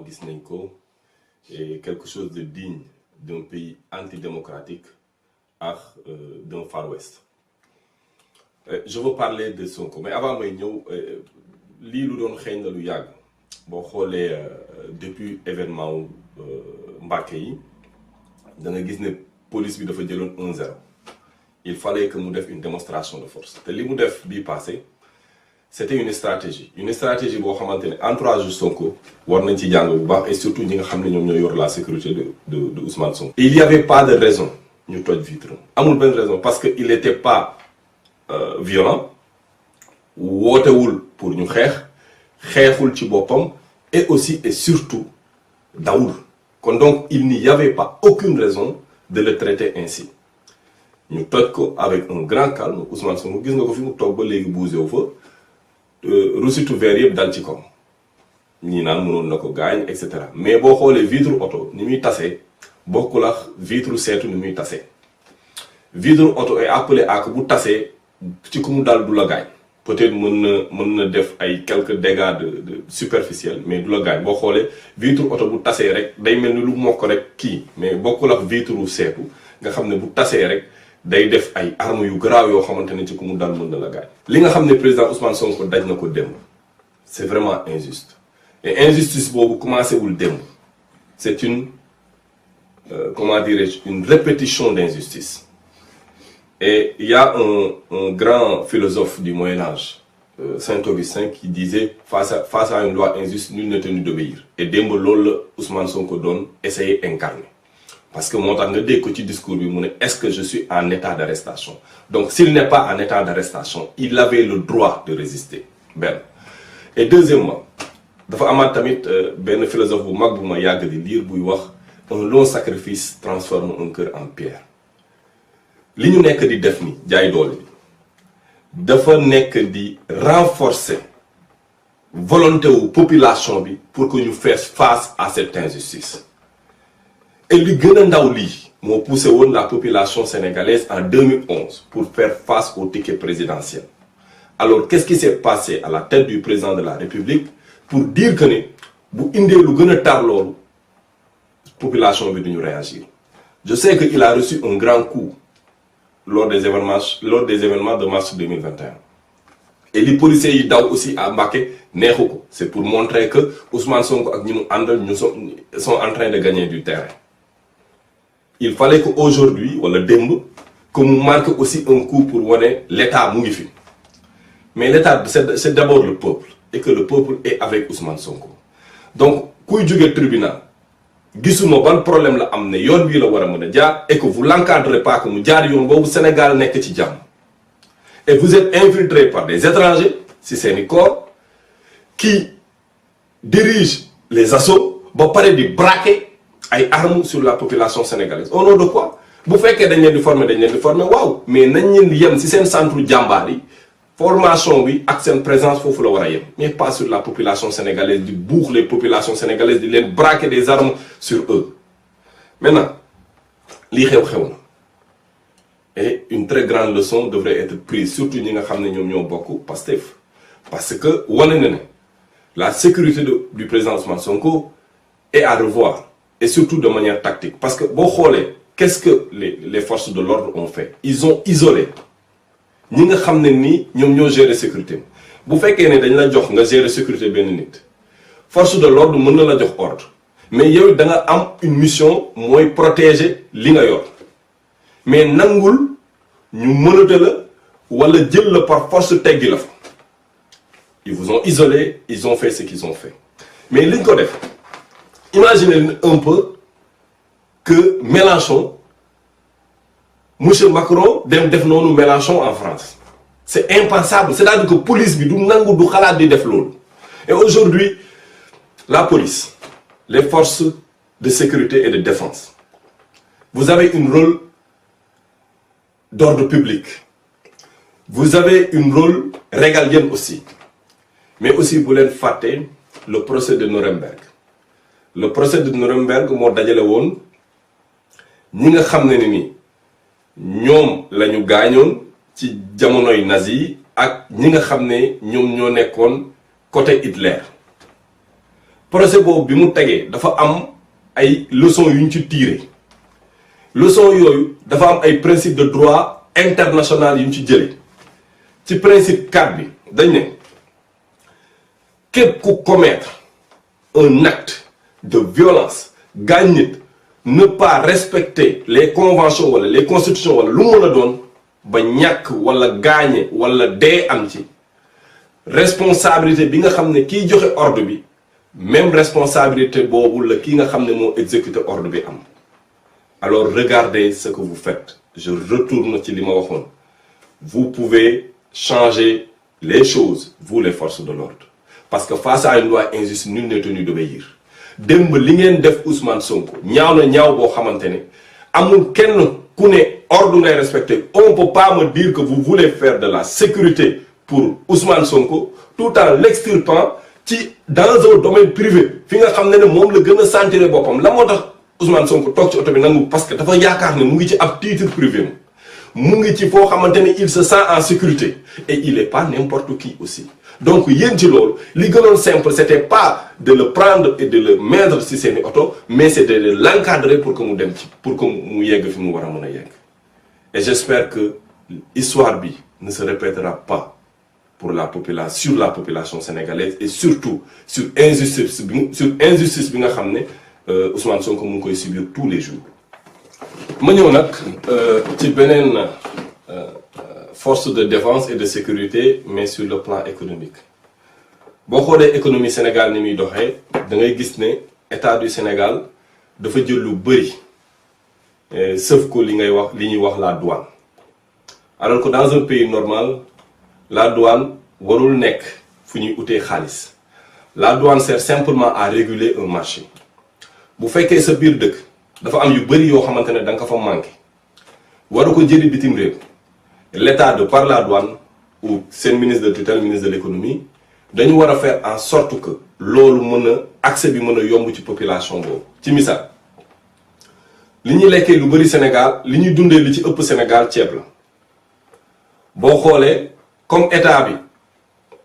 gis nañ ko et quelque chose de digne d'un pays antidémocratique ak d'un Far West. Je veux parler de Sonko mais avant may ñëw lii lu doon xeeñ la lu yàgg boo xoolee depuis événement wu Mbacké yi da nga gis ne police bi dafa jëloon 1-0 il fallait que mu def une démonstration de force te li mu def bii passé c'était une stratégie boo xamante ne entourage Sonko war nañ ci jàng bu baax et surtout ñi nga xam ne ñoom ñoo yor la sécurité de Ousmane Sonko. Il y avait pas de raison ñu toj vitre amul benn raison parce que il était pas violent wootewul pour ñu xeexul ci boppam et aussi et surtout dawul kon donc il n'y avait pas aucune raison de le traiter ainsi ñu toj ko avec un grand calme Ousmane Sonko gis nga ko fi mu toog ba léegi bougé wu fa. rusitu verre yëpp dal ci kaw ñii naan mënoon na ko gaañ et cetera mais boo xoolee vitre oto ni muy tasee bokkul ak vitre seetu ni muy tasee vitre oto est appelé à que bu tasee ci ku mu dal du la gaañ peut-être mën na def ay quelques dégâts de superficiels mais du la gaañ boo xoolee vitre oto bu tasee rek day mel ni lu mokk rek kii mais bokkul ak vitre seetu nga xam ne bu tasee rek day def ay armes yu garaaw yoo xamante ne ci ku mu dal mën na la gaañ. li nga xam ne président Ousmane Sonko daj na ko démb c'est vraiment injuste et injustice boobu commencé wul démb c'est une comment dirais-je une répétition d'injustice et il y a un grand philosophe du Moyen Âge Saint-Augustin qui disait face à une loi injuste nul n'est tenu d'obéir et démb loolu la Ousmane Sonko doon essayer incarner. Parce que moo tax nga dégg ko ci discours bi mu ne est-ce que je suis en état d'arrestation donc s'il n'est pas en état d'arrestation il avait le droit de résister benn et deuxièmement dafa amaat tamit benn philosophe bu mag bu ma yàgg di lire buy wax un long sacrifice transforme un cœur en pierre li ñu nekk di def ni jaay doole bi dafa nekk di renforcer volonté wu population bi pour que ñu fasse face à cette injustice. Et li gën a ndaw lii moo poussé woon la population sénégalaise en 2011 pour faire face au ticket présidentiel alors qu'est-ce qui s'est passé à la tête du président de la République pour dire que ne bu indee lu gën a tar loolu population bi duñu réagir je sais que il a reçu un grand coup lors des événements de mars 2021 et li policiers yi daw aussi à Mbacké neexu ko c'est pour montrer que Ousmane Sonko ak ñi mu àndal ñu sont en train de gagner du terrain. Il fallait que aujourd'hui wala démb que mu marque aussi un coup pour wane l'État mu ngi fi mais l'État c'est d'abord le peuple et que le peuple est avec Ousmane Sonko donc kuy jóge tribunal gisuma ban problème la am ne yoon bii la war a mën a jaar et que vous l'encadrez pas que mu jaar yoon boobu Sénégal nekk ci jàmm et vous êtes infiltré par des étrangers si seeni corps qui dirigent les assauts ba pare di braquer ay armes sur la population sénégalaise au nom de quoi bu fekkee dañ leen di former waaw mais nañ leen di yem ci seen centre jàmbaar yi formation bi ak seen présence foofu la war a yem mais pas sur la population sénégalaise di buux les populations sénégalaises di leen braquer des armes sur eux maintenant lii xew na et une très grande leçon devrait être prise surtout ñi nga xam ne ñoom ñoo bokk Pastef parce que wane na ne la sécurité du président Ousmane Sonko est à revoir et surtout de manière tactique parce que boo xoolee qu'est-ce que les forces de l'ordre ont fait ils ont isolé ñi nga xam ne ni ñoom ñoo gérer sécurité bu fekkee ne dañ la jox nga gérer sécurité benn nit force de l'ordre mën na la jox ordre mais yow da nga am une mission mooy protéger li nga yor mais nangul ñu mënate la wala jël la par force teggi la fa ils vous ont isolé ils ont fait ce qu'ils ont fait mais liñ ko def imaginez un peu que Mélenchon monsieur Macron dem def noonu Mélenchon en France c'est impensable c'est-à-dire que police bi du nangu du xalaat di def loolu et aujourd'hui la police les forces de sécurité et de défense vous avez un rôle d'ordre public vous avez un rôle régalien aussi mais aussi bu leen fàtte le procès de Nuremberg le procès de Nuremberg moo dajale woon ñi nga xam ne ni ñoom la ñu gaañoon ci jamonoy nazi yi ak ñi nga xam ne ñoom ñoo nekkoon côté Hitler procès boobu bi mu tegee dafa am ay leçons yu ñu ci tiré leçons yooyu dafa am ay principes de droit international yu ñu ci jëlee ci principe 4 bi dañ ne képp ku commettre un acte de violence gaañ nit ne pas respecter les conventions wala les constitutions wala lu mën a doon ba ñàkk wala gaañe wala dee am ci responsabilité bi nga xam ne kiy joxe ordre bi même responsabilité boobu la ki nga xam ne moo exécuter ordre bi am. Alors regardez ce que vous faites. Je retourne ci li ma waxoon. Vous pouvez changer les choses, vous les forces de l'ordre. Parce que face à une loi injuste, nul n'est tenu d'obéir. Démb li ngeen def Ousmane Sonko ñaaw na ñaaw boo xamante ne amul kenn ku ne ordre ngay respecter. On ne peut pas me dire que vous voulez faire de la sécurité pour Ousmane Sonko tout en l'extirpant ci dans un domaine privé fi nga xam ne moom la gën a sentir boppam la moo tax Ousmane Sonko toog ci oto bi nangu parce que dafa yaakaar ne mu ngi ci ab titre privé mu ngi ci foo xamante ne il se sent en sécurité et il est pas n'importe qui aussi. Donc yéen ci loolu li gënoon simple c'était pas de le prendre et de le mettre ci seeni oto mais c'est de l'encadrer pour que mu dem ci pour que mu yegg fi mu war a mën a yegg. Et j'espère que l'histoire bi ne se répétera pas pour la population sur la population sénégalaise et surtout sur injustice bi nga xam ne Ousmane Sonko mu ngi koy subir tous les jours. ma ñëw nag ci beneen force de défense et de sécurité mais sur le plan économique boo xoolee économie Sénégal ni muy doxee da ngay gis ne état du Sénégal dafa jël lu bëri sauf que li ñuy wax la douane alors que dans un pays normal la douane warul nekk fu ñuy utee xaalis la douane sert simplement à réguler un marché bu fekkee sa biir dëkk dafa am yu bëri yoo xamante ne da nga ko fa manqué waru ko jëli bitim réew l'état de par la douane ou seen ministre de tutelle ministre de l'économie dañu war a faire en sorte que loolu mën a accès bi mën a yomb ci population boobu. ci misaal li ñuy lekkee lu bëri Sénégal li ñuy dundee li ci ëpp Sénégal ceeb la boo xoolee comme état bi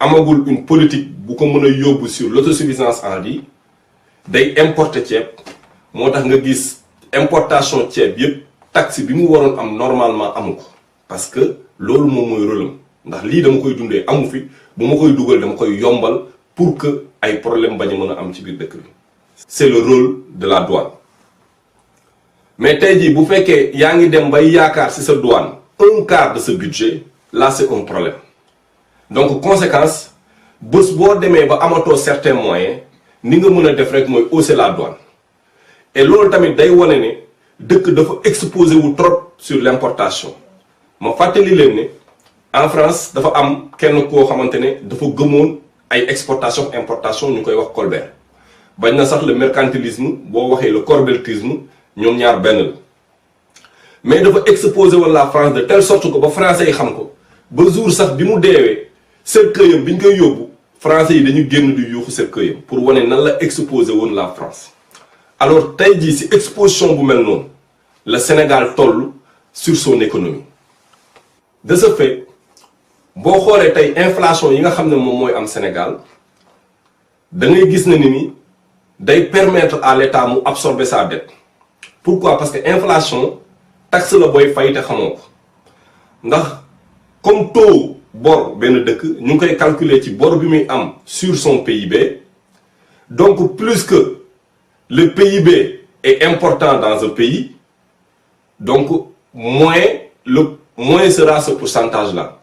amagul une politique bu ko mën a yóbbu sur l'autosuffisance en riz day importer ceeb moo tax nga gis importation ceeb yépp taxe bi mu waroon am normalement amu ko parce que loolu moom mooy rôle am ndax lii dama koy dundee amu fi bu ma koy dugal dama koy yombal pour que ay problème bañ a mën a am ci biir dëkk bi. c'est le rôle de la douane mais tey jii bu fekkee yaa ngi dem bay yaakaar ci sa douane un quart de ce budget là c'est un problème donc conséquence bés boo demee ba amatoo certains moyens ni nga mën a def rek mooy hausser la douane et loolu tamit day wane ne dëkk dafa exposé wu trop sur l'importation ma fàttali leen ne en France dafa am kenn koo xamante ne dafa gëmoon ay exportation importation ñu koy wax Colbert bañ na sax le mercantilisme boo waxee le colbertisme ñoom ñaar benn la mais dafa exposé woon la France de telle sorte que ba français yi xam ko ba jour sax bi mu deewee cercueil-am bi ñu koy yóbbu français yi dañu génn di yuuxu cercueil-am pour wane nan la exposé woon la France. Alors tey jii ci exposition bu mel noonu le Sénégal toll sur son économie de ce fait boo xoolee tey inflation yi nga xam ne moom mooy am Sénégal da ngay gis ne ni day permettre à l'État mu absorber sa dette. Pourquoi? Parce que inflation taxe la booy fay te xamoo ko ndax comme taux bor benn dëkk ñu ngi koy calculer ci bor bi muy am sur son PIB donc plus que le PIB est important dans un pays donc moins sera ce pourcentage-là.